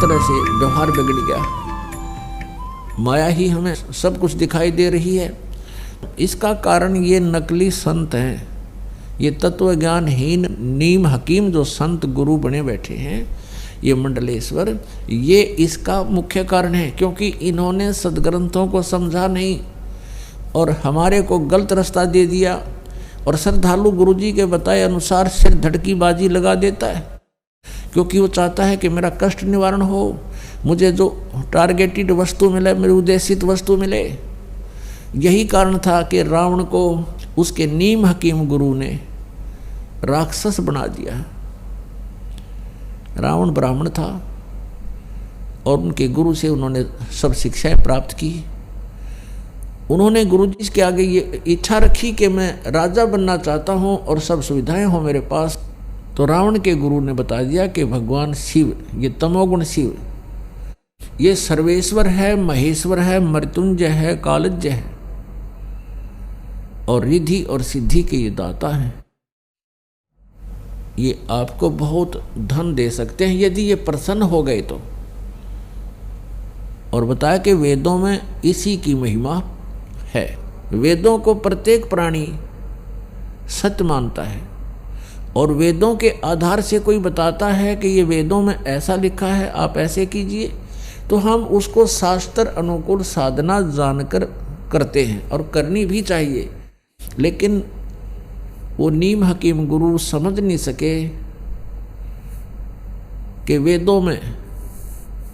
तरह से व्यवहार बिगड़ गया। माया ही हमें सब कुछ दिखाई दे रही है। इसका कारण ये नकली संत हैं, ये तत्व ज्ञानहीन नीम हकीम जो संत गुरु बने बैठे हैं, ये मंडलेश्वर, ये इसका मुख्य कारण है। क्योंकि इन्होंने सदग्रंथों को समझा नहीं और हमारे को गलत रास्ता दे दिया। और श्रद्धालु गुरुजी के बताए अनुसार सिर धड़की बाजी लगा देता है, क्योंकि वो चाहता है कि मेरा कष्ट निवारण हो, मुझे जो टारगेटेड वस्तु मिले, मेरी उद्देशित वस्तु मिले। यही कारण था कि रावण को उसके नीम हकीम गुरु ने राक्षस बना दिया। रावण ब्राह्मण था और उनके गुरु से उन्होंने सब शिक्षाएं प्राप्त की। उन्होंने गुरुजी के आगे ये इच्छा रखी कि मैं राजा बनना चाहता हूँ और सब सुविधाएं हो मेरे पास। तो रावण के गुरु ने बता दिया कि भगवान शिव, ये तमोगुण शिव, ये सर्वेश्वर है, महेश्वर है, मृत्युंजय है, कालज्य है और रिद्धि और सिद्धि के ये दाता हैं। ये आपको बहुत धन दे सकते हैं यदि ये प्रसन्न हो गए तो। और बताया कि वेदों में इसी की महिमा है। वेदों को प्रत्येक प्राणी सत्य मानता है और वेदों के आधार से कोई बताता है कि ये वेदों में ऐसा लिखा है, आप ऐसे कीजिए, तो हम उसको शास्त्र अनुकूल साधना जानकर करते हैं और करनी भी चाहिए। लेकिन वो नीम हकीम गुरु समझ नहीं सके कि वेदों में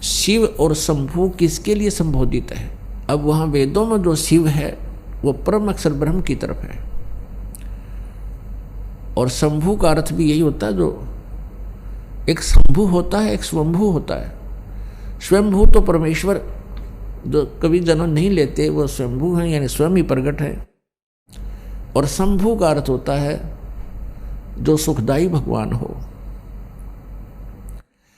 शिव और शंभु किसके लिए संबोधित है। अब वहाँ वेदों में जो शिव है वो परम अक्षर ब्रह्म की तरफ है और शंभु का अर्थ भी यही होता है, जो एक शंभु होता है, एक स्वयंभू होता है। स्वयंभू तो परमेश्वर जो कभी जन्म नहीं लेते वो स्वयंभू हैं, यानी स्वयं ही प्रकट है। और शंभु का अर्थ होता है जो सुखदायी भगवान हो।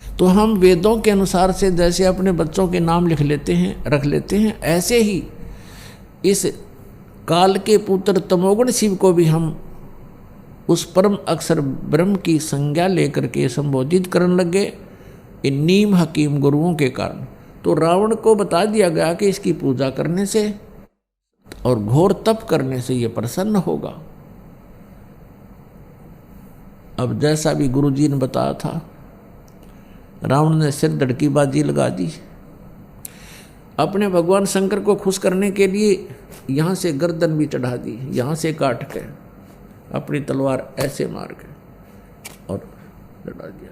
तो हम वेदों के अनुसार से जैसे अपने बच्चों के नाम लिख लेते हैं, रख लेते हैं, ऐसे ही इस काल के पुत्र तमोगुण शिव को भी हम उस परम अक्षर ब्रह्म की संज्ञा लेकर के संबोधित करने लगे इन नीम हकीम गुरुओं के कारण। तो रावण को बता दिया गया कि इसकी पूजा करने से और घोर तप करने से ये प्रसन्न होगा। अब जैसा भी गुरुजी ने बताया था, रावण ने सिर धड़की बाजी लगा दी। अपने भगवान शंकर को खुश करने के लिए यहाँ से गर्दन भी चढ़ा दी, यहाँ से काट के अपनी तलवार ऐसे मार के और चढ़ा दिया।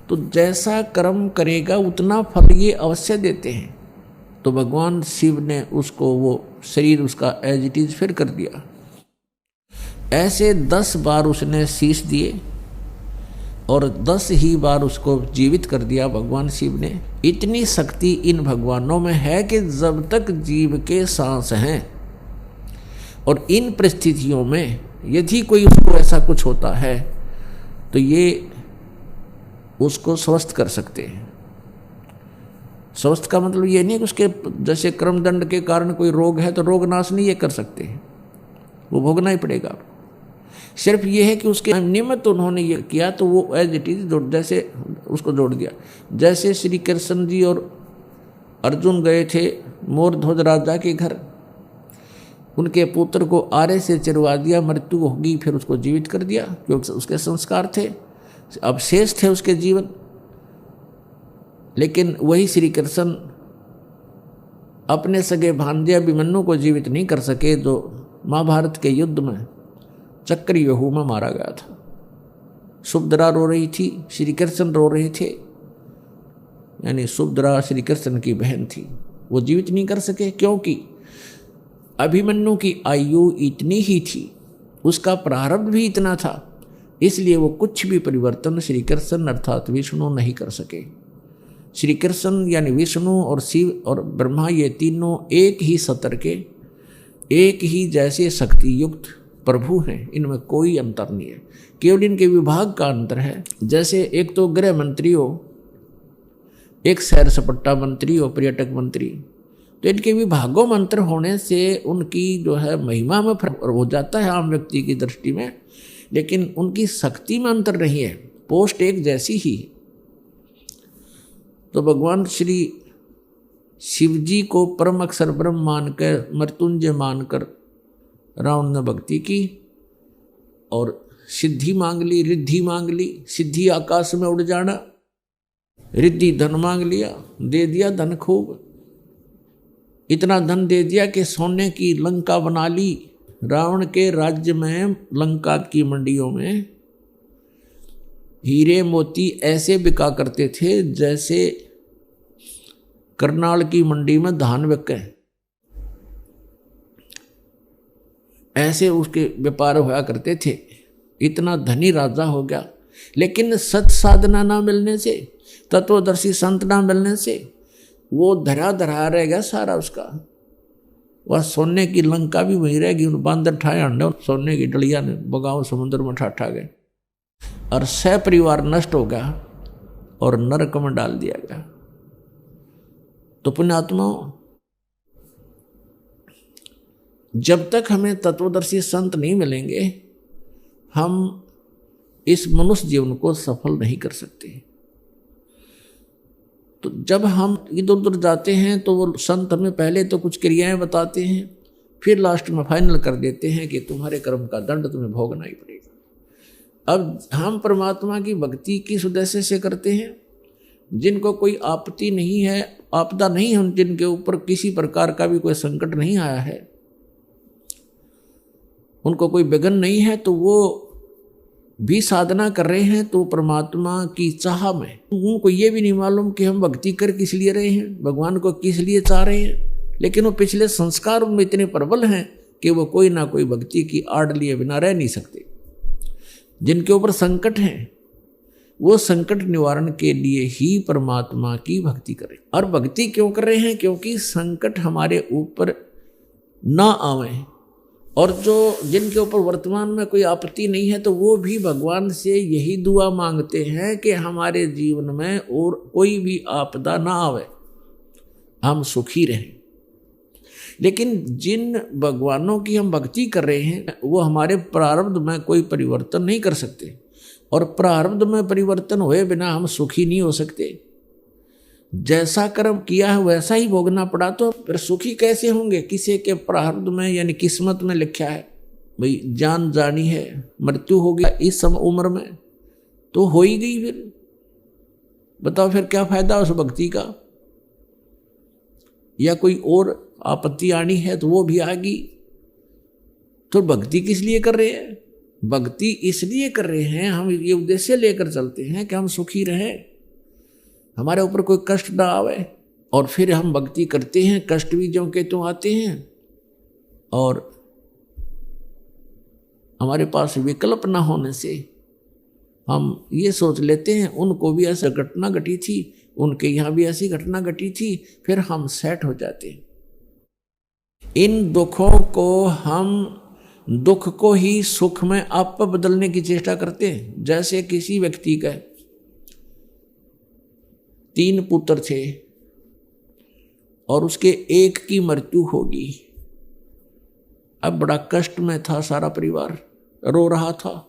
तो जैसा कर्म करेगा उतना फल ये अवश्य देते हैं। तो भगवान शिव ने उसको वो शरीर उसका एज इट इज फिर कर दिया। ऐसे 10 बार उसने शीश दिए और 10 ही बार उसको जीवित कर दिया भगवान शिव ने। इतनी शक्ति इन भगवानों में है कि जब तक जीव के सांस हैं और इन परिस्थितियों में यदि कोई उसको ऐसा कुछ होता है तो ये उसको स्वस्थ कर सकते हैं। स्वस्थ का मतलब ये नहीं कि उसके जैसे क्रमदंड के कारण कोई रोग है तो रोग नाश नहीं ये कर सकते हैं, वो भोगना ही पड़ेगा आपको। सिर्फ ये है कि उसके निमित्त उन्होंने ये किया तो वो एज इट इज जैसे उसको जोड़ दिया। जैसे श्री कृष्ण जी और अर्जुन गए थे मोर ध्वज राजा के घर, उनके पुत्र को आरे से चिरवा दिया, मृत्यु होगी, फिर उसको जीवित कर दिया क्योंकि उसके संस्कार थे, अवशेष थे उसके जीवन। लेकिन वही श्री कृष्ण अपने सगे भांजे अभिमन्यु को जीवित नहीं कर सके, जो महाभारत के युद्ध में चक्रव्यूह में मारा गया था। सुभद्रा रो रही थी, श्री कृष्ण रो रहे थे, यानी सुभद्रा श्री कृष्ण की बहन थी, वो जीवित नहीं कर सके क्योंकि अभिमन्यु की आयु इतनी ही थी, उसका प्रारब्ध भी इतना था, इसलिए वो कुछ भी परिवर्तन श्री कृष्ण अर्थात विष्णु नहीं कर सके। श्री कृष्ण यानी विष्णु और शिव और ब्रह्मा ये तीनों एक ही सतर के, एक ही जैसे शक्ति युक्त प्रभु हैं, इनमें कोई अंतर नहीं है, केवल इनके विभाग का अंतर है। जैसे एक तो गृह मंत्री हो, एक सैर सपाटा मंत्री हो, पर्यटक मंत्री, तो इनके विभागों में अंतर होने से उनकी जो है महिमा में फर्क हो जाता है आम व्यक्ति की दृष्टि में, लेकिन उनकी शक्ति में अंतर नहीं है, पोस्ट एक जैसी ही। तो भगवान श्री शिव जी को परम अक्षर ब्रह्म मानकर, मृत्युंजय मानकर रावण ने भक्ति की और सिद्धि मांग ली, रिद्धि मांग ली। सिद्धि आकाश में उड़ जाना, रिद्धि धन मांग लिया, दे दिया धन खूब। इतना धन दे दिया कि सोने की लंका बना ली। रावण के राज्य में, लंका की मंडियों में हीरे मोती ऐसे बिका करते थे जैसे करनाल की मंडी में धान बिके, ऐसे उसके व्यापार हुआ करते थे। इतना धनी राजा हो गया। लेकिन सत साधना ना मिलने से, तत्वदर्शी संत ना मिलने से वो धरा धरा रह गया सारा उसका। वह सोने की लंका भी वहीं रहेगी। उन बांदर ठाए अंडे सोने की डलिया ने बगाओ समुद्र में ठा गए और सह परिवार नष्ट हो गया और नरक में डाल दिया गया। तो पुण्यात्माओं, जब तक हमें तत्वदर्शी संत नहीं मिलेंगे हम इस मनुष्य जीवन को सफल नहीं कर सकते। तो जब हम इधर उधर जाते हैं तो वो संत हमें पहले तो कुछ क्रियाएं बताते हैं, फिर लास्ट में फाइनल कर देते हैं कि तुम्हारे कर्म का दंड तुम्हें भोगना ही पड़ेगा। अब हम परमात्मा की भक्ति किस उद्देश्य से करते हैं? जिनको कोई आपत्ति नहीं है, आपदा नहीं है, जिनके ऊपर किसी प्रकार का भी कोई संकट नहीं आया है, उनको कोई विघ्न नहीं है, तो वो भी साधना कर रहे हैं तो परमात्मा की चाह में। उनको ये भी नहीं मालूम कि हम भक्ति कर किस लिए रहे हैं, भगवान को किस लिए चाह रहे हैं, लेकिन वो पिछले संस्कार उनमें इतने प्रबल हैं कि वो कोई ना कोई भक्ति की आड़ लिए बिना रह नहीं सकते। जिनके ऊपर संकट हैं वो संकट निवारण के लिए ही परमात्मा की भक्ति करें। और भक्ति क्यों कर रहे हैं? क्योंकि संकट हमारे ऊपर ना आवे। और जो जिनके ऊपर वर्तमान में कोई आपत्ति नहीं है तो वो भी भगवान से यही दुआ मांगते हैं कि हमारे जीवन में और कोई भी आपदा ना आवे, हम सुखी रहें। लेकिन जिन भगवानों की हम भक्ति कर रहे हैं वो हमारे प्रारब्ध में कोई परिवर्तन नहीं कर सकते, और प्रारब्ध में परिवर्तन हुए बिना हम सुखी नहीं हो सकते। जैसा कर्म किया है वैसा ही भोगना पड़ा, तो फिर सुखी कैसे होंगे? किसी के प्रारब्ध में यानी किस्मत में लिखा है भाई जान जानी है, मृत्यु हो गया इस उम्र में, तो हो ही गई। फिर बताओ फिर क्या फायदा उस भक्ति का? या कोई और आपत्ति आनी है तो वो भी आ गई। तो भक्ति किस लिए कर रहे हैं? भक्ति इसलिए कर रहे हैं, हम ये उद्देश्य लेकर चलते हैं कि हम सुखी रहें, हमारे ऊपर कोई कष्ट ना आवे। और फिर हम भक्ति करते हैं, कष्ट भी ज्यों के त्यों आते हैं, और हमारे पास विकल्प ना होने से हम ये सोच लेते हैं उनको भी ऐसी घटना घटी थी, उनके यहाँ भी ऐसी घटना घटी थी, फिर हम सेट हो जाते हैं। इन दुखों को हम दुख को ही सुख में आप बदलने की चेष्टा करते हैं। जैसे किसी व्यक्ति का 3 पुत्र थे और उसके एक की मृत्यु होगी। अब बड़ा कष्ट में था, सारा परिवार रो रहा था।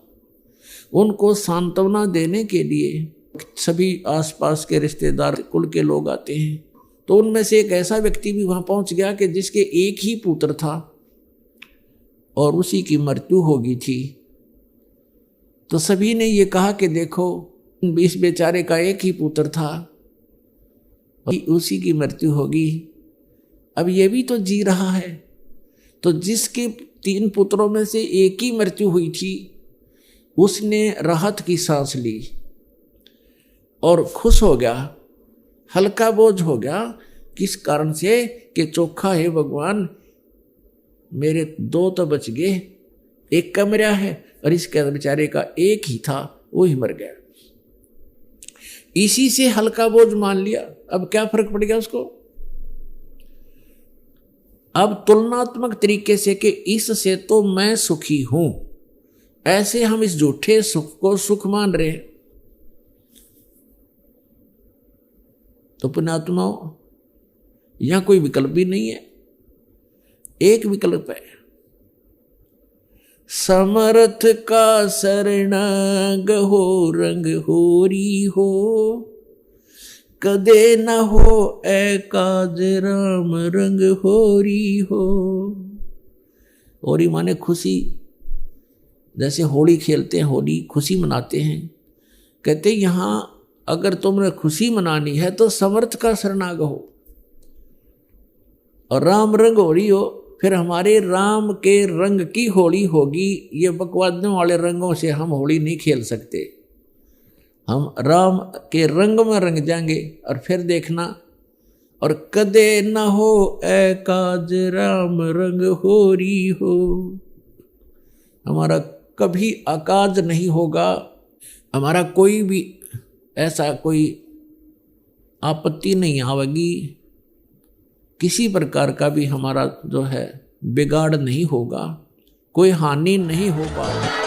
उनको सांत्वना देने के लिए सभी आसपास के रिश्तेदार, कुल के लोग आते हैं। तो उनमें से एक ऐसा व्यक्ति भी वहां पहुंच गया कि जिसके एक ही पुत्र था और उसी की मृत्यु हो गई थी। तो सभी ने ये कहा कि देखो इस बेचारे का एक ही पुत्र था, उसी की मृत्यु होगी, अब ये भी तो जी रहा है। तो जिसके 3 पुत्रों में से एक ही मृत्यु हुई थी उसने राहत की सांस ली और खुश हो गया, हल्का बोझ हो गया। किस कारण से? कि चोखा है भगवान, मेरे 2 तो बच गए, एक का मरा है और इसके बेचारे का एक ही था वो ही मर गया। इसी से हल्का बोझ मान लिया। अब क्या फर्क पड़ गया उसको? अब तुलनात्मक तरीके से कि इससे तो मैं सुखी हूं, ऐसे हम इस झूठे सुख को सुख मान रहे हैं। तो पुण्यात्माओं, यहां कोई विकल्प भी नहीं है, एक विकल्प है, समर्थ का शरणागत हो रंग होरी हो, कदे न हो ए काज राम रंग होरी हो। होरी माने खुशी, जैसे होली खेलते हैं, होली खुशी मनाते हैं। कहते यहाँ अगर तुमने खुशी मनानी है तो समर्थ का शरणागत हो और राम रंग होली हो, फिर हमारे राम के रंग की होली होगी। ये बकवादों वाले रंगों से हम होली नहीं खेल सकते, हम राम के रंग में रंग जाएंगे। और फिर देखना, और कदे न हो ए काज राम रंग होरी हो, हमारा कभी अकाज नहीं होगा, हमारा कोई भी ऐसा कोई आपत्ति नहीं आवेगी, किसी प्रकार का भी हमारा जो है बिगाड़ नहीं होगा, कोई हानि नहीं हो पाएगी।